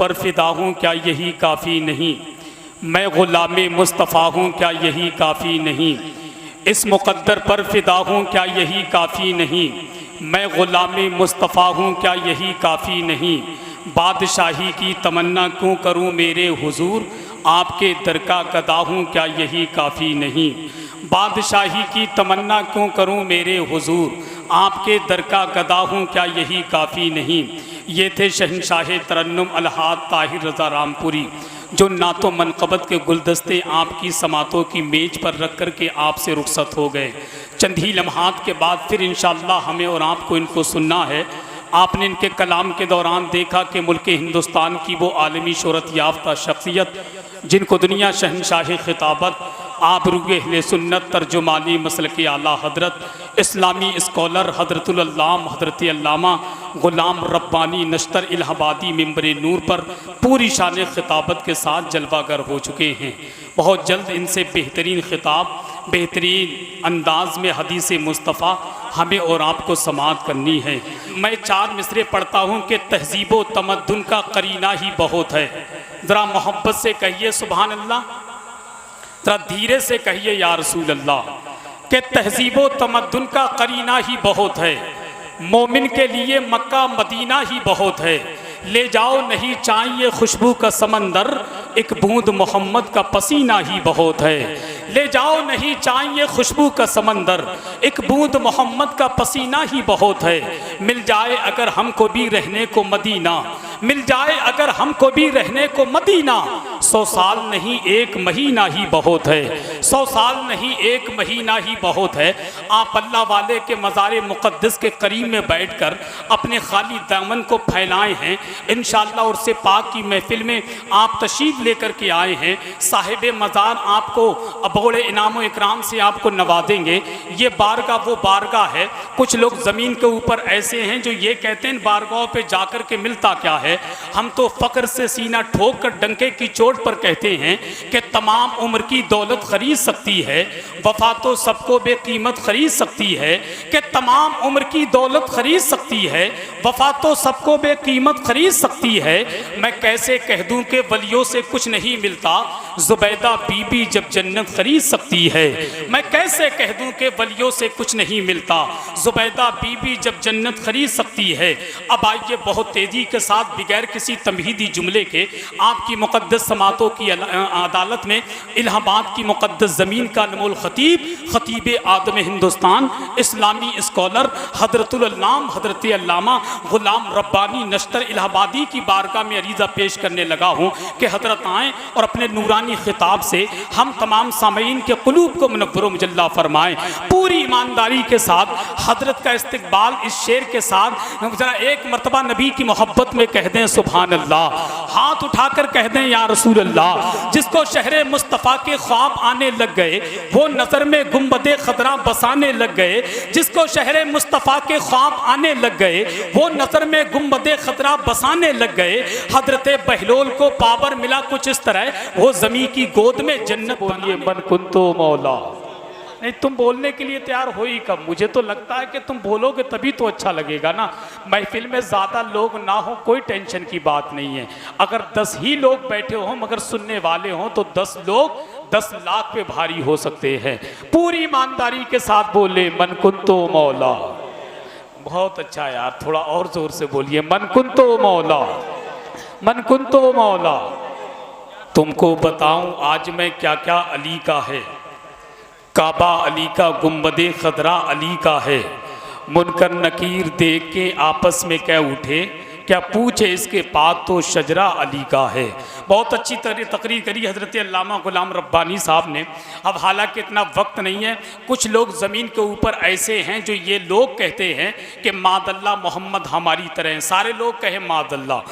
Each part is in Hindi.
पर फ़िदा हूँ क्या यही काफ़ी नहीं, मैं ग़ुलाम मुस्तफ़ा हूँ क्या यही काफ़ी नहीं, इस मुक़द्दर पर फ़िदा हूँ क्या यही काफ़ी नहीं, मैं ग़ुलाम मुस्तफ़ा हूँ क्या यही काफ़ी नहीं, बादशाही की तमन्ना क्यों करूँ मेरे हुजूर, आपके दर का गदा हूँ क्या यही काफ़ी नहीं, बादशाही की तमन्ना क्यों करूँ मेरे हुजूर, आपके दर का गदा हूँ क्या यही काफ़ी नहीं। ये थे शहंशाह तरन्नुम अलहाद ताहिर रज़ा रामपुरी, जो नातो मनक़बत के गुलदस्ते आपकी समातों की मेज़ पर रख कर के आपसे रुखसत हो गए। चंद ही लम्हात के बाद फिर इंशाअल्लाह हमें और आपको इनको सुनना है। आपने इनके कलाम के दौरान देखा कि मुल्क हिंदुस्तान की वो आलमी शोहरत याफ्ता शख्सियत जिनको दुनिया शहंशाह खिताबत, आबरूए अहले सुन्नत, तर्जुमानी मसलक आला हजरत, इस्लामी स्कॉलर हजरतुल अल्लाम हजरत अल्लामा ग़ुलाम रब्बानी नश्तर इलाहाबादी मिंबर नूर पर पूरी शान खिताबत के साथ जलवागर हो चुके हैं। बहुत जल्द इनसे बेहतरीन खिताब, बेहतरीन अंदाज में हदीस मुस्तफ़ा हमें और आपको समाअत करनी है। मैं 4 मिसरे पढ़ता हूँ कि तहज़ीब व तमद्दुन का करीना ही बहुत है। ज़रा मोहब्बत से कहिए सुभान अल्लाह, ज़रा धीरे से कहिए या रसूल अल्लाह, कि तहज़ीब व तमद्दुन का करीना ही बहुत है। मोमिन के लिए मक्का मदीना ही बहुत है। ले जाओ नहीं चाहिए खुशबू का समंदर, एक बूंद मोहम्मद का पसीना ही बहुत है। ले जाओ नहीं चाहिए खुशबू का समंदर, एक बूंद मोहम्मद का पसीना ही बहुत है। मिल जाए अगर हमको भी रहने को मदीना, मिल जाए अगर हमको भी रहने को मदीना, 100 साल नहीं 1 महीना ही बहुत है। 100 साल नहीं 1 महीना ही बहुत है। आप अल्लाह वाले के मज़ार मुक़द्दस के करीब में बैठकर अपने खाली दामन को फैलाए हैं। इंशाअल्लाह उर्से पाक की महफिल में आप तशरीफ़ लेकर के आए हैं। साहिब मज़ार आपको बड़े इनाम इकराम से आपको नवाजेंगे। ये बारगाह वो बारगाह है। कुछ लोग ज़मीन के ऊपर ऐसे हैं जो ये कहते हैं बारगाहों पे जाकर के मिलता क्या है। हम तो फ़क्र से सीना ठोक कर डंके की चोट पर कहते हैं कि तमाम उम्र की दौलत खरीद सकती है, वफ़ा तो सबको बेकीमत खरीद सकती है। कि तमाम उम्र की दौलत खरीद सकती है, वफ़ा तो सबको बेकीमत खरीद सकती है। मैं कैसे कह दूं कि वलियों से कुछ नहीं मिलता, ज़ुबैदा बीबी जब जन्नत खरीद सकती है। मैं कैसे कह दूं कि वलियों से कुछ नहीं मिलता, ज़ुबैदा बीबी जब जन्नत खरीद सकती है। अब आइए बहुत तेज़ी के साथ बगैर किसी तमहीदी जुमले के आपकी मुक़द्दस समातों की अदालत में इलाहाबाद की मुक़द्दस ज़मीन का अनमोल ख़तीब, ख़तीब आदम हिंदुस्तान, इस्लामी स्कॉलर हज़रतुल अल्लाम हज़रत अल्लामा ग़ुलाम रब्बानी नश्तर इलाहाबादी की बारगाह में अरीज़ा पेश करने लगा हूँ कि हज़रत आएँ और अपने नूरानी ख़िताब से हम तमाम सामईन के क़ुलूब को मुनव्वर मुजल्ला फरमाएँ। पूरी ईमानदारी के साथ हज़रत का इस्तक़बाल इस शेर के साथ ज़रा एक मरतबा नबी की मोहब्बत में कह दें सुभान अल्लाह, हाथ उठाकर कह दें या रसूल अल्लाह। जिसको शहरे मुस्तफ़ा के ख्वाब आने लग गए वो नज़र में गुंबदे खतरा बसाने लग गए। जिसको शहरे मुस्तफ़ा के ख्वाब आने लग गए वो नज़र में गुंबदे खतरा बसाने लग गए। हज़रत बहलोल को पावर मिला कुछ इस तरह, वो ज़मीं की गोद में जन्नत बोलिए मन कुंतो मौला। नहीं, तुम बोलने के लिए तैयार हो ही कब? मुझे तो लगता है कि तुम बोलोगे तभी तो अच्छा लगेगा ना। महफिल में ज़्यादा लोग ना हो कोई टेंशन की बात नहीं है। अगर 10 ही लोग बैठे हों मगर सुनने वाले हों तो 10 लोग 10 लाख पे भारी हो सकते हैं। पूरी ईमानदारी के साथ बोले मन कुंतो मौला। बहुत अच्छा यार, थोड़ा और ज़ोर से बोलिए मन कुंतो मौला, मन कुंतो मौला। तुमको बताऊं आज मैं क्या क्या अली का है। काबा अली का, गुंबदे खदरा अली का है। मुनकर नकीर देख के आपस में कह उठे, क्या पूछे इसके बाद तो शजरा अली का है। बहुत अच्छी तकरीर करी हज़रत अल्लामा ग़ुलाम रब्बानी साहब ने। अब हालांकि इतना वक्त नहीं है, कुछ लोग ज़मीन के ऊपर ऐसे हैं जो ये लोग कहते हैं कि मादल्ला मोहम्मद हमारी तरह हैं। सारे लोग कहें मादल्ला,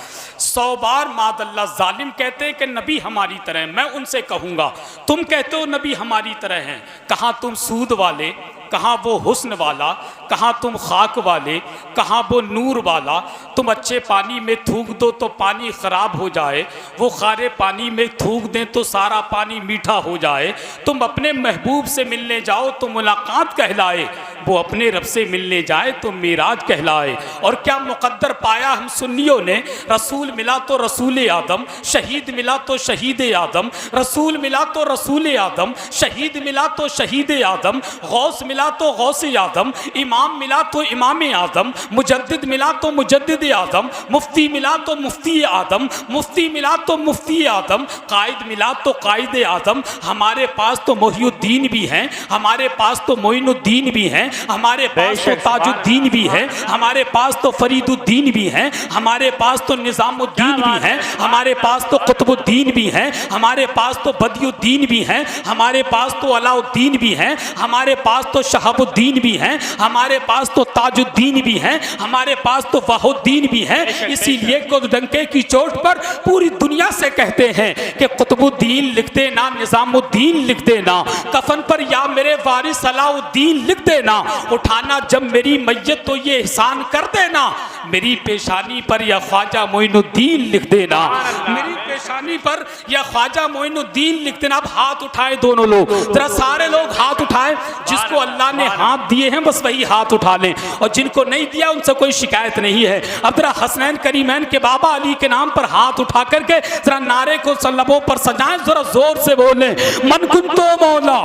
100 बार मादल्ला। जालिम कहते हैं कि नबी हमारी तरह हैं। मैं उनसे कहूँगा तुम कहते हो नबी हमारी तरह हैं, कहाँ तुम सूद वाले, कहाँ वो हुस्न वाला, कहाँ तुम खाक वाले, कहाँ वो नूर वाला। तुम अच्छे पानी में थूक दो तो पानी ख़राब हो जाए, वो खारे पानी में थूक दें तो सारा पानी मीठा हो जाए। तुम अपने महबूब से मिलने जाओ तो मुलाकात कहलाए, वो अपने रब से मिलने जाए तो मेराज कहलाए। और क्या मुकद्दर पाया हम सुन्नियों ने, रसूल मिला तो रसूल आदम, शहीद मिला तो शहीद आदम, रसूल मिला तो रसूल आदम, शहीद मिला तो शहीद आदम, गौस मिला तो गौस आदम, इमाम मिला तो इमाम आदम, मुजद्दिद मिला तो मुजद्दिद आदम, मुफ्ती मिला तो मुफ्ती आदम, मुफ्ती मिला तो मुफ्ती आदम, कायद मिला तो कायद आदम। हमारे पास तो मोहिउद्दीन भी हैं, हमारे पास तो मोइनुद्दीन भी हैं, हमारे पास तो ताजुद्दीन भी है, हमारे पास तो फरीदुद्दीन भी हैं, हमारे पास तो निज़ामुद्दीन भी हैं, हमारे पास तो कुतुबुद्दीन भी हैं, हमारे पास तो बदियुद्दीन भी हैं, हमारे पास तो अलाउद्दीन भी हैं, हमारे पास तो शहाबुद्दीन भी हैं, हमारे पास तो ताजुद्दीन भी हैं, हमारे पास तो वहुद्दीन भी हैं। इसीलिए डंके की चोट पर पूरी दुनिया से कहते हैं कि कुतुबुद्दीन लिख देना, निज़ामुद्दीन लिख देना, कफन पर या मेरे वारिस अलाउद्दीन लिख देना, उठाना जब मेरी मैयत तो ये एहसान कर देना, मेरी पेशानी पर या ख्वाजा मोइनुद्दीन लिख देना, मेरी पेशानी पर या ख्वाजा मोइनुद्दीन लिख देना। अब हाथ उठाए दोनों लोग, जरा सारे लोग हाथ उठाएं, जिसको अल्लाह ने हाथ दिए हैं बस वही हाथ उठा लें, और जिनको नहीं दिया उनसे कोई शिकायत नहीं है। अब जरा हसनैन करीमैन के बाबा अली के नाम पर हाथ उठा करके जरा नारे को लबों पर सजाएं, जरा जोर से बोलें, मन कुंतो मौला,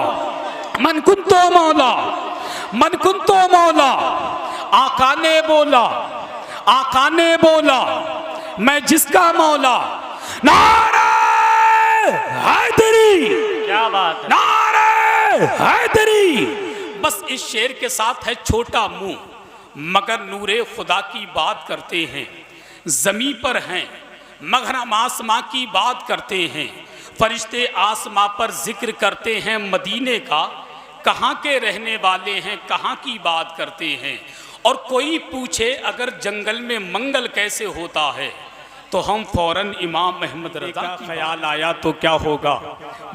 मन कुंतो मौला, मन कुंतो मौला। आका ने बोला, आका ने बोला, मैं जिसका मौला। नारे हैदरी, क्या बात है, नारे हैदरी। बस इस शेर के साथ है छोटा मुंह, मगर नूरे खुदा की बात करते हैं, जमी पर हैं मगर हम आसमां की बात करते हैं, फरिश्ते आसमां पर जिक्र करते हैं मदीने का, कहाँ के रहने वाले हैं कहाँ की बात करते हैं। और कोई पूछे अगर जंगल में मंगल कैसे होता है, तो हम फौरन इमाम अहमद रज़ा का ख्याल आया तो क्या होगा,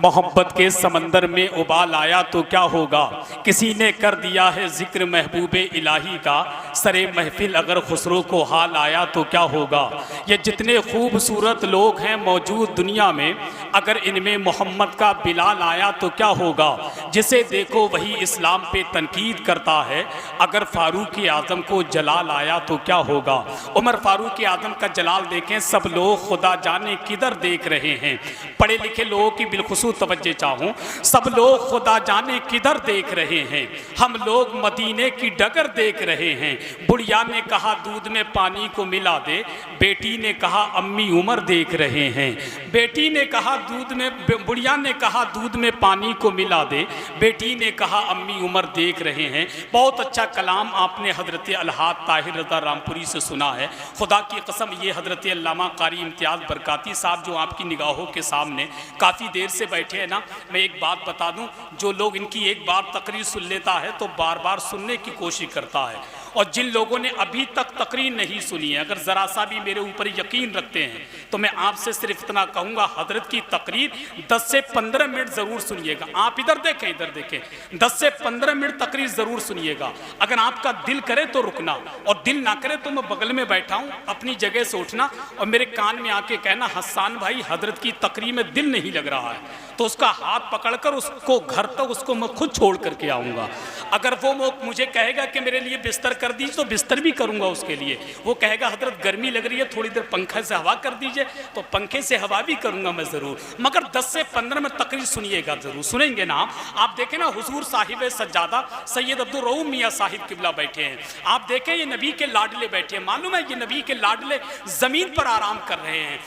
मोहब्बत के समंदर में उबाल आया तो क्या होगा। किसी ने कर दिया है जिक्र महबूबे इलाही का, सरे महफिल अगर खुसरो को हाल आया तो क्या होगा। ये जितने खूबसूरत लोग हैं मौजूद दुनिया में, अगर इनमें मोहम्मद का बिलाल आया तो क्या होगा। जिसे देखो वही इस्लाम पे तनकीद करता है, अगर फारूक आज़म को जलाल आया तो क्या होगा। उमर फारूक आज़म का जलाल देखें, सब लोग खुदा जाने किधर देख रहे हैं। पढ़े लिखे लोगों की बिलखुसूस तवज्जो चाहूँ, सब लोग खुदा जाने किधर देख रहे हैं, हम लोग मदीने की डगर देख रहे हैं। बुढ़िया ने कहा दूध में पानी को मिला दे, बेटी ने कहा अम्मी उमर देख रहे हैं। बेटी ने कहा दूध में, बुढ़िया ने कहा दूध में पानी को मिला दे, बेटी ने कहा अम्मी उमर देख रहे हैं। बहुत अच्छा कलाम आपने हजरत अलहाद ताहिर रज़ा रामपुरी से सुना है। खुदा की कसम ये हजरत अल्लामा कारी इम्तियाज़ बरकाती साहब जो आपकी निगाहों के सामने काफ़ी देर से बैठे हैं ना, मैं एक बात बता दूं, जो लोग इनकी एक बार तकरीर सुन लेता है तो बार बार सुनने की कोशिश करता है, और जिन लोगों ने अभी तक तकरीर नहीं सुनी है, अगर ज़रा सा भी मेरे ऊपर यकीन रखते हैं तो मैं आपसे सिर्फ इतना कहूँगा, हजरत की तकरीर 10 से 15 मिनट ज़रूर सुनिएगा। आप इधर देखें, इधर देखें, 10 से 15 मिनट तकरीर ज़रूर सुनिएगा। अगर आपका दिल करे तो रुकना, और दिल ना करे तो मैं बगल में बैठा हूँ, अपनी जगह से उठना और मेरे कान में आके कहना, हसन भाई हजरत की तकरीर में दिल नहीं लग रहा है, तो उसका हाथ पकड़कर उसको घर तक उसको मैं खुद छोड़ करके आऊँगा। अगर वो मुझे कहेगा कि मेरे लिए बिस्तर कर दीजिए तो बिस्तर भी करूँगा उसके लिए। वो कहेगा हजरत गर्मी लग रही है थोड़ी देर पंखे से हवा कर दीजिए, तो पंखे से हवा भी करूँगा मैं ज़रूर। मगर 10 से 15 में तकरीर सुनिएगा, ज़रूर सुनेंगे ना आप। देखें ना, हुजूर साहिब सज्जादा सैयद अब्दुल रऊफ मियाँ साहिब किबला बैठे हैं, आप देखें ये नबी के लाडले बैठे हैं। मालूम है ये नबी के लाडले ज़मीन पर आराम कर रहे हैं,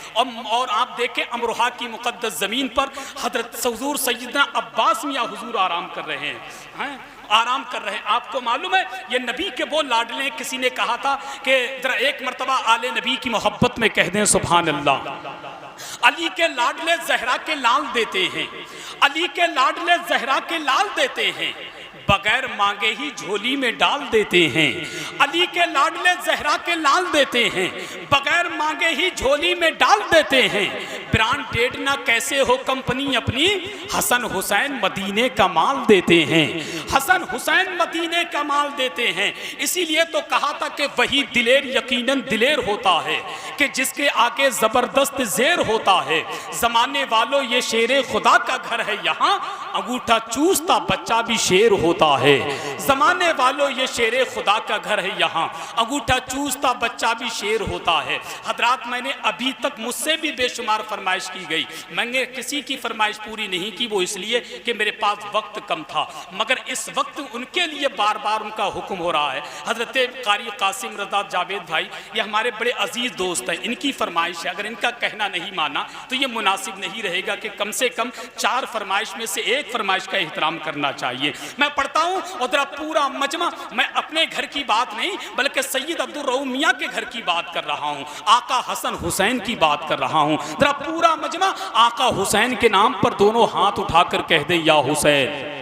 और आप देखें अमरोहा की मुक़द्दस ज़मीन पर हजरत हुजूर सैयदना अब्बास मियाँ हुजूर आराम कर रहे हैं, आराम कर रहे हैं। आपको मालूम है ये नबी के वो लाडले, किसी ने कहा था कि जरा एक मरतबा आले नबी की मोहब्बत में कह दें सुभान अल्लाह। अली के लाडले जहरा के लाल देते हैं, अली के लाडले जहरा के लाल देते हैं, बगैर मांगे ही झोली में डाल देते हैं। अली के लाडले जहरा के लाल देते हैं, बगैर मांगे ही झोली में डाल देते हैं। ब्रांडेड ना कैसे हो कंपनी अपनी, हसन हुसैन मदीने का माल देते हैं, हसन हुसैन मदीने का माल देते हैं। इसीलिए तो कहा था कि वही दिलेर यकीनन दिलेर होता है कि जिसके आगे जबरदस्त जेर होता है। जमाने वालों ये शेर खुदा का घर है यहाँ, अंगूठा चूसता बच्चा भी शेर होता है। जमाने वालों ये शेर खुदा का घर है यहाँ, अंगूठा चूसता बच्चा भी शेर होता है। हजरात, मैंने अभी तक मुझसे भी बेशुमार फरमाइश की गई, मैंने किसी की फरमाइश पूरी नहीं की, वो इसलिए कि मेरे पास वक्त कम था। मगर इस वक्त उनके लिए बार बार उनका हुक्म हो रहा है। हजरत कारी कासिम रजा जावेद भाई, ये हमारे बड़े अजीज दोस्त हैं, इनकी फरमाइश है, अगर इनका कहना नहीं माना तो ये मुनासिब नहीं रहेगा कि कम से कम 4 फरमाइश में से एक फरमाइश का एहतराम करना चाहिए। मैं पढ़ता हूँ और जरा पूरा मजमा, मैं अपने घर की बात नहीं बल्कि सैयद अब्दुल रऊफ मियाँ के घर की बात कर रहा हूँ, आका हसन हुसैन की बात कर रहा हूँ। जरा पूरा मजमा आका हुसैन के नाम पर दोनों हाथ उठाकर कह दे या हुसैन।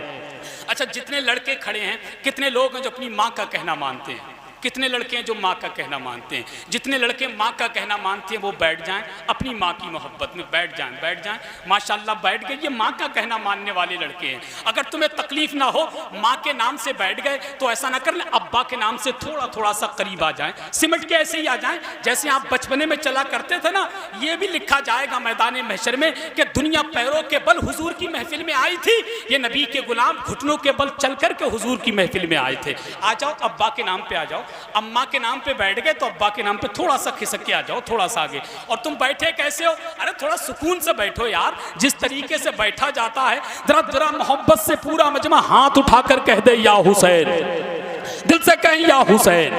अच्छा, जितने लड़के खड़े हैं, कितने लोग हैं जो अपनी माँ का कहना मानते हैं? कितने लड़के हैं जो माँ का कहना मानते हैं? जितने लड़के माँ का कहना मानते हैं वो बैठ जाएं, अपनी माँ की मोहब्बत में बैठ जाएं। माशाल्लाह बैठ गए, ये माँ का कहना मानने वाले लड़के हैं। अगर तुम्हें तकलीफ ना हो, माँ के नाम से बैठ गए तो ऐसा ना कर ले, अब्बा के नाम से थोड़ा थोड़ा सा करीब आ जाएं, सिमट के ऐसे ही आ जाएं जैसे आप बचपने में चला करते थे ना। ये भी लिखा जाएगा मैदान महशर में कि दुनिया पैरों के बल हुजूर की महफिल में आई थी, ये नबी के गुलाम घुटनों के बल चल कर के हुजूर की महफिल में आए थे। आ जाओ, अब्बा के नाम पे आ जाओ। अम्मा के नाम पे बैठ गए तो अब्बा के नाम पे थोड़ा सा खिसक के आ जाओ, थोड़ा सा आगे। और तुम बैठे कैसे हो? अरे थोड़ा सुकून से बैठो यार, जिस तरीके से बैठा जाता है। जरा मोहब्बत से पूरा मजमा हाथ उठाकर कह दे या हुसैन, दिल से कहें या हुसैन।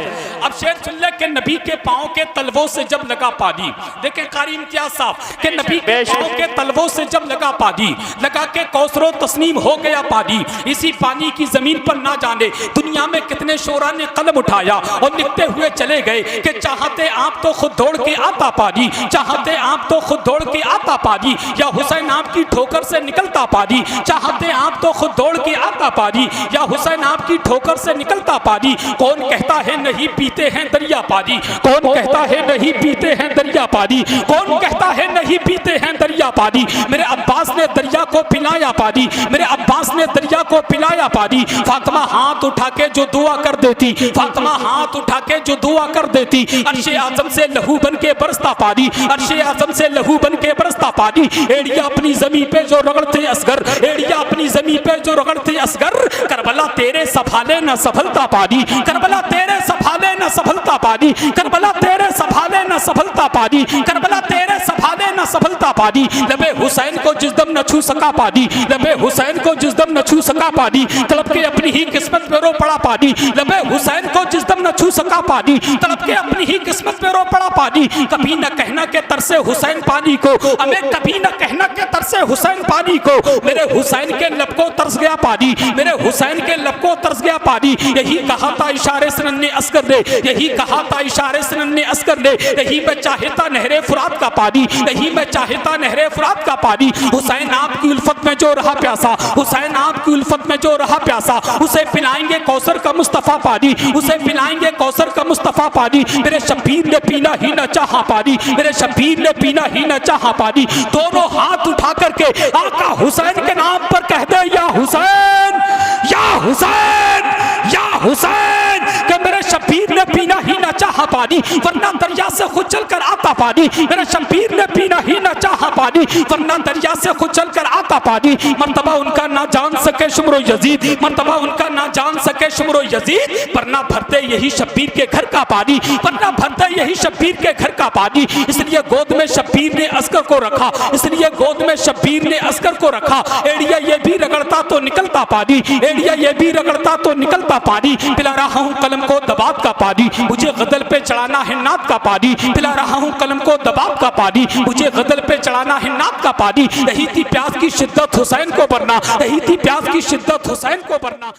अब शेर सुन ले कि नबी के पाँव के तलवों से जब लगा पानी, देखें कारी इम्तियाज साहब कि नबी के पाँव के तलवों से जब लगा पानी, लगा के कौसरो तस्नीम हो गया पानी। इसी पानी की जमीन पर ना जाने दुनिया में कितने शोरा ने कलम उठाया और लिखते हुए चले गए कि चाहते आप तो खुद दौड़ के आता पानी, चाहते आप तो खुद दौड़ के आता पानी, या हुसैन आपकी ठोकर से निकलता पानी, चाहते आप तो खुद दौड़ के आता पानी, या हुसैन आपकी ठोकर से निकलता पानी। कौन कहता है नहीं पीते हैं दरिया पानी, कौन कहता है नहीं पीते हैं दरिया पानी, कौन कहता है नहीं पीते हैं दरिया पानी। मेरे अब्बास ने दरिया को पिलाया पानी, मेरे अब्बास ने दरिया को पिलाया पानी। फातिमा हाथ उठा के जो दुआ कर देती, फातिमा हाथ उठा के जो दुआ कर देती, अर्शे आजम से लहू बन के बरसता पानी, अर्शे आजम से लहू बन के बरसता पानी। एड़िया अपनी जमीन पे जो रगड़ते असगर, एड़िया अपनी जमीन पे जो रगड़ते असगर, करबला तेरे संभाले न संभलता पानी, करबला तेरे संभाले न संभलता पानी, करबला तेरे संभाले न संभलता पानी, करबला तेरे संभाले न संभलता पानी। लबे हुसैन को जिस दम न छू सका पानी, लबे हुसैन को जिस दम न छू सका पानी, तड़प के अपनी ही किस्मत पे रो पड़ा पानी। लबे हुसैन को जिस दम न छू सका पानी, तड़प के अपनी ही किस्मत पे रो पड़ा पानी। कभी न कहना के तरसे हुसैन पानी को, हमें कभी न कहना के तरसे हुसैन पानी को। मेरे हुसैन के लब को तरस गया पानी, मेरे हुसैन के लब को तरस गया पानी। यही कहा था इशारे से नन्हे अस्कर ने, यही कहा था इशारे से नन्हे अस्कर ने, यही मैं चाहता नहरे फुरात का पानी, यही मैं चाहता नहरे फुरात का पानी। हुसैन आपकी उल्फत में जो रहा प्यासा, हुसैन आपकी उल्फत में जो रहा प्यासा, उसे पिलाएंगे कौसर का मुस्तफा पानी, उसे पिलाएंगे कौसर का मुस्तफा पानी। मेरे शब्बीर ने पीना ही न चाहा पानी, मेरे शब्बीर ने पीना ही न चाहा पानी। दोनों हाथ उठा करके आका हुसैन के नाम पर कह दे या हुसैन, या हुसैन, या हुसैन। कि मेरे शब्बीर ने पीना ही न चाहा पानी, वरना दरिया से खुद चल कर आता पानी। मेरे शब्बीर ने पीना ही न चाहा पानी, वरना दरिया से खुद चल कर आता पानी। मर्तबा उनका ना जान सके शुमरो यजीद, मर्तबा उनका ना जान सके शुमरो यजीद, वरना भरते यही शब्बीर के घर का पानी, वरना भरते यही शब्बीर के घर का पानी। इसलिए गोद में शब्बीर ने अस्कर को रखा, इसलिए गोद में शब्बीर ने अस्कर को रखा। एड़िया ये भी रगड़ता तो निकलता पानी, एड़िया ये भी रगड़ता तो निकलता पानी। पिला रहा हूँ कलम को दबात का पानी, मुझे गदल पे चढ़ाना है नात का पानी। पिला रहा हूँ कलम को दबात का पानी, मुझे गदल पे चढ़ाना है नात का पानी। यही थी प्यास की शिद्दत हुसैन को भरना, यही थी प्यास की शिद्दत हुसैन को भरना।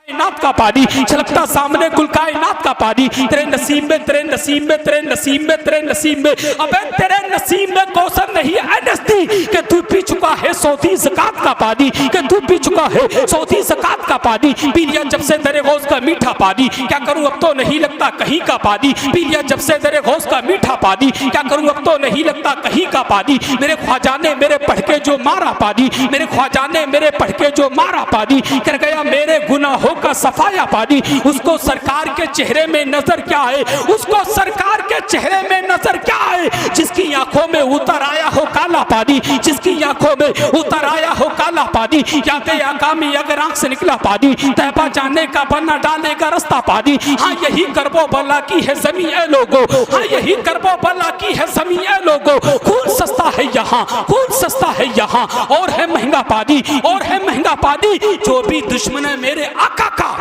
नात का पानी छलकता सामने कुल कायनात का पानी। तेरे नसीब में, तेरे नसीब में, तेरे नसीब में, तेरे नसीब में, अबे तेरे नसीब में कौसर नहीं है नस्ती कि तू पी चुका चुका है सऊदी ज़कात का पानी, कि तू पी चुका है सऊदी ज़कात का पानी, पी लिया जब से दरे गौस का मीठा पानी, क्या करूं अब तो नहीं लगता कहीं का पानी, पी लिया जब से दरे गौस का मीठा पानी, क्या करूं अब तो नहीं लगता कहीं का पानी, मेरे ख्वाजा ने मेरे पढ़ के जो मारा पानी, मेरे ख्वाजा ने मेरे पढ़ के जो मारा पानी, कर गया मेरे गुनाहों का सफाया पानी। उसको सरकार के चेहरे में नजर क्या है, उसको सरकार के चेहरे में नजर क्या है, जिसकी आंखों में उतर आया हो काला पानी, जिसकी आंखों में उतर आया हो काला पानी, या के आका में अगर आंख से निकला पानी, तैबा जाने का बना डालेगा रास्ता पानी। हाँ यही करबो बला की है ज़मीं ए लोगो, हाँ यही करबो बला की है ज़मीं ए लोगो। खून सस्ता है यहाँ, खून सस्ता है यहाँ, और है महंगा पानी, और है महंगा पानी। जो भी दुश्मन है मेरे आका का,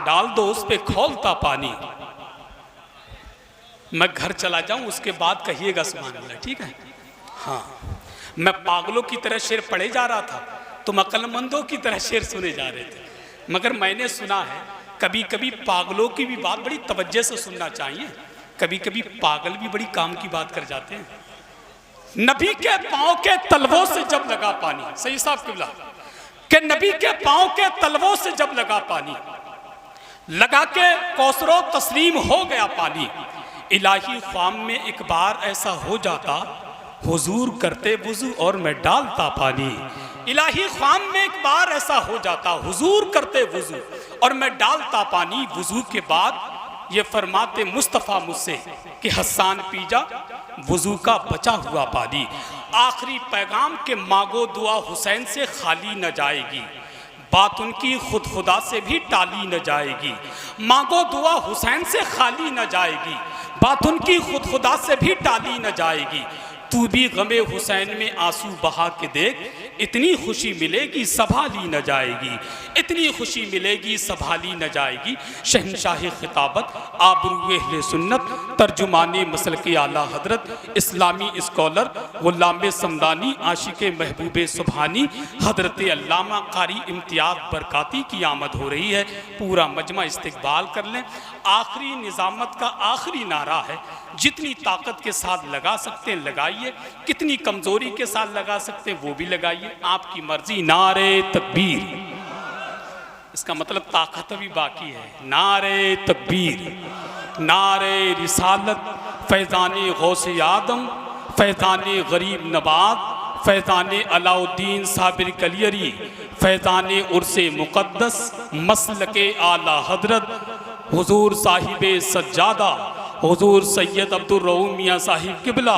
डाल दो उस पे खौलता पानी। मैं घर चला जाऊं उसके बाद कहिएगा सुभान अल्लाह, ठीक है? हाँ, मैं पागलों की तरह शेर पढ़े जा रहा था, तुम अक्लमंदों की तरह शेर सुने जा रहे थे। मगर मैंने सुना है कभी कभी पागलों की भी बात बड़ी तवज्जो से सुनना चाहिए, कभी कभी पागल भी बड़ी काम की बात कर जाते हैं। नबी के पांव के तलवों से जब लगा पानी, सही साहब किबला, कि नबी के पांव के तलवों से जब लगा पानी, लगा के कौसरो तस्लीम हो गया पानी। इलाही ख्वाम में एक बार ऐसा हो जाता, हुजूर करते वुजू और मैं डालता पानी। इलाही ख्वाम में एक बार ऐसा हो जाता, हुजूर करते वुजू और मैं डालता पानी। वुजू के बाद ये फरमाते मुस्तफ़ा मुझसे कि हसन पी जा वुजू का बचा हुआ पानी। आखिरी पैगाम के मांगो दुआ हुसैन से खाली न जाएगी, बात उनकी खुद खुदा से भी टाली न जाएगी। मांगो दुआ हुसैन से खाली न जाएगी, बात उनकी खुद खुदा से भी टाली न जाएगी। तू भी गमे हुसैन में आंसू बहा के देख, इतनी खुशी मिलेगी संभाली न जाएगी, इतनी खुशी मिलेगी संभाली न जाएगी। शहनशाह खिताबत, आबरूए अहले सुन्नत, तर्जुमाने मसल के आला हजरत, इस्लामी स्कॉलर गुलाम समदानी, आशिक महबूब सुबहानी, हजरत अल्लामा कारी इम्तियाज बरकाती की आमद हो रही है। पूरा मजमा इस्तकबाल कर लें। आखिरी निज़ामत का आखिरी नारा है, जितनी ताकत के साथ लगा सकते हैं लगाइए, कितनी कमजोरी के साथ लगा सकते हैं वो भी लगाइए, आपकी मर्जी। नारे तकबीर, इसका मतलब ताकत अभी बाकी है। नारे तकबीर, नारे रिसालत, फैज़ाने गौसे आदम, फैज़ाने गरीब नवाज, फैज़ाने अलाउद्दीन साबिर कलियरी, फैज़ाने उर्से मुक़द्दस, मसलके आला हजरत हुजूर साहिब सज्जादा, हुजूर सैयद अब्दुल रऊफ मियाँ साहिब किबला,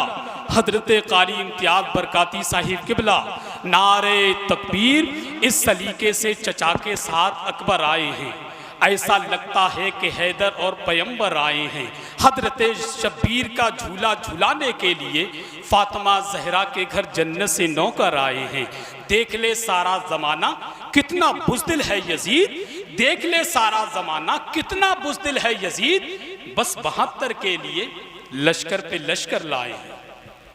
हजरत कारी इम्तियाज बरकाती साहिब किबला। नारे तकबीर, इस सलीके से चचा के साथ अकबर आए हैं, ऐसा लगता है कि हैदर और पैगंबर आए हैं। हजरत शब्बीर का झूला झुलाने के लिए फातिमा जहरा के घर जन्नत से नौकर आए हैं। देख ले सारा ज़माना कितना बुज़दिल है यजीद, देख ले सारा ज़माना कितना बुज़दिल है यजीद, बस 72 के लिए लश्कर पे लश्कर लाए हैं।